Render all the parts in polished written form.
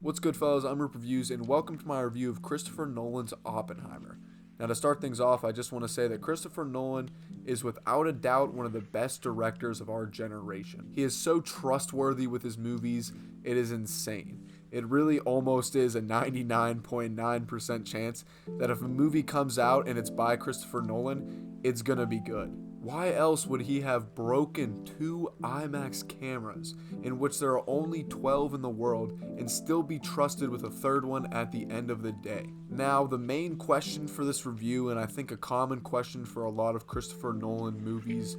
What's good, fellas? I'm Roup Reviews, and welcome to my review of Christopher Nolan's Oppenheimer. Now, to start things off, I just want to say that Christopher Nolan is without a doubt one of the best directors of our generation. He is so trustworthy with his movies, it is insane. It really almost is a 99.9% chance that if a movie comes out and it's by Christopher Nolan, it's gonna be good. Why else would he have broken two IMAX cameras, in which there are only 12 in the world, and still be trusted with a third one at the end of the day? Now, the main question for this review, and I think a common question for a lot of Christopher Nolan movies,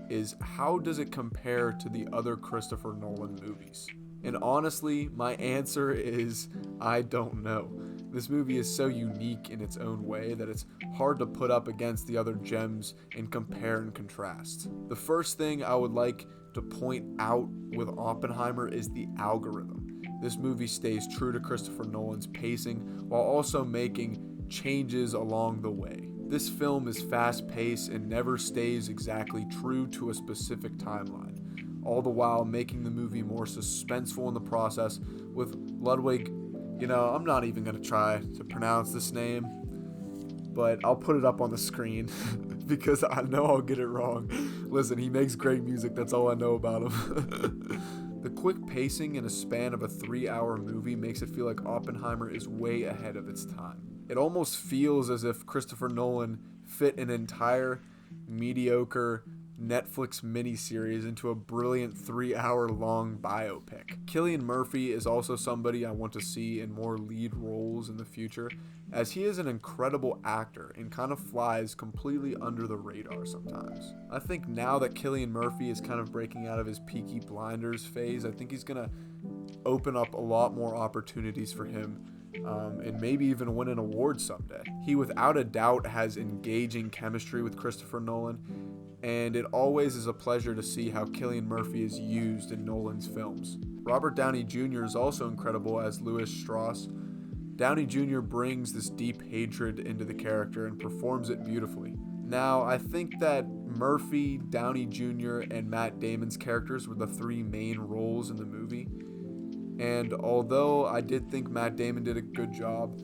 is how does it compare to the other Christopher Nolan movies? And honestly, my answer is I don't know. This movie is so unique in its own way that it's hard to put up against the other gems and compare and contrast. The first thing I would like to point out with Oppenheimer is the algorithm. This movie stays true to Christopher Nolan's pacing while also making changes along the way. This film is fast-paced and never stays exactly true to a specific timeline, all the while making the movie more suspenseful in the process with Ludwig. I'm not even going to try to pronounce this name, but I'll put it up on the screen because I know I'll get it wrong. Listen, he makes great music. That's all I know about him. The quick pacing in a span of a 3-hour movie makes it feel like Oppenheimer is way ahead of its time. It almost feels as if Christopher Nolan fit an entire mediocre Netflix miniseries into a brilliant 3-hour long biopic. Cillian Murphy is also somebody I want to see in more lead roles in the future, as he is an incredible actor and kind of flies completely under the radar sometimes. I think now that Cillian Murphy is kind of breaking out of his Peaky Blinders phase, I think he's going to open up a lot more opportunities for him, and maybe even win an award someday. He without a doubt has engaging chemistry with Christopher Nolan, and it always is a pleasure to see how Cillian Murphy is used in Nolan's films. Robert Downey Jr. is also incredible as Louis Strauss. Downey Jr. brings this deep hatred into the character and performs it beautifully. Now, I think that Murphy, Downey Jr., and Matt Damon's characters were the three main roles in the movie. And although I did think Matt Damon did a good job,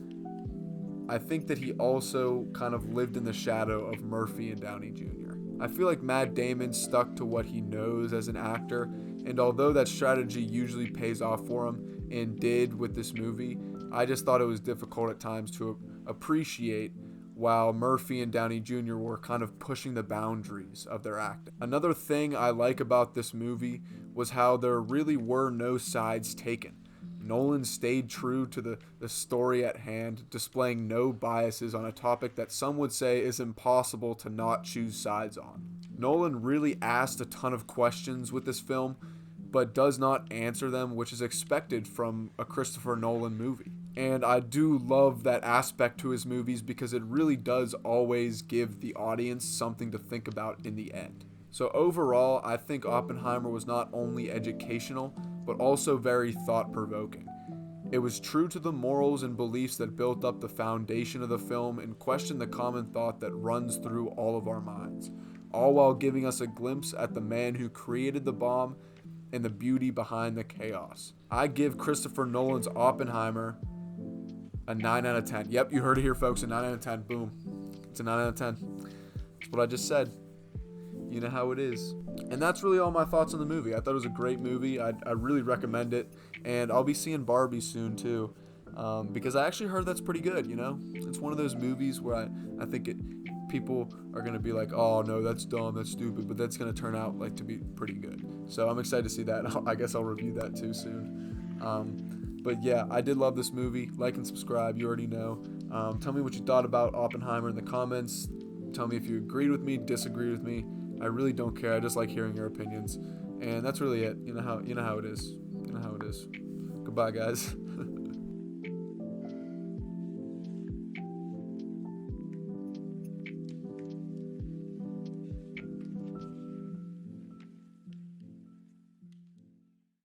I think that he also kind of lived in the shadow of Murphy and Downey Jr. I feel like Matt Damon stuck to what he knows as an actor, and although that strategy usually pays off for him, and did with this movie, I just thought it was difficult at times to appreciate, while Murphy and Downey Jr. were kind of pushing the boundaries of their acting. Another thing I like about this movie was how there really were no sides taken. Nolan stayed true to the story at hand, displaying no biases on a topic that some would say is impossible to not choose sides on. Nolan really asked a ton of questions with this film, but does not answer them, which is expected from a Christopher Nolan movie. And I do love that aspect to his movies because it really does always give the audience something to think about in the end. So overall, I think Oppenheimer was not only educational, but also very thought-provoking. It was true to the morals and beliefs that built up the foundation of the film and questioned the common thought that runs through all of our minds, all while giving us a glimpse at the man who created the bomb and the beauty behind the chaos. I give Christopher Nolan's Oppenheimer a 9 out of 10. Yep, you heard it here, folks, a 9 out of 10. Boom. It's a 9 out of 10. That's what I just said. You know how it is. And that's really all my thoughts on the movie. I thought it was a great movie. I really recommend it. And I'll be seeing Barbie soon, too, because I actually heard that's pretty good, It's one of those movies where I think people are going to be like, oh, no, that's dumb, that's stupid, but that's going to turn out to be pretty good. So I'm excited to see that. I guess I'll review that, too, soon. But yeah, I did love this movie. Like and subscribe. You already know. Tell me what you thought about Oppenheimer in the comments. Tell me if you agreed with me, disagreed with me. I really don't care. I just like hearing your opinions. And that's really it. You know how it is. Goodbye, guys.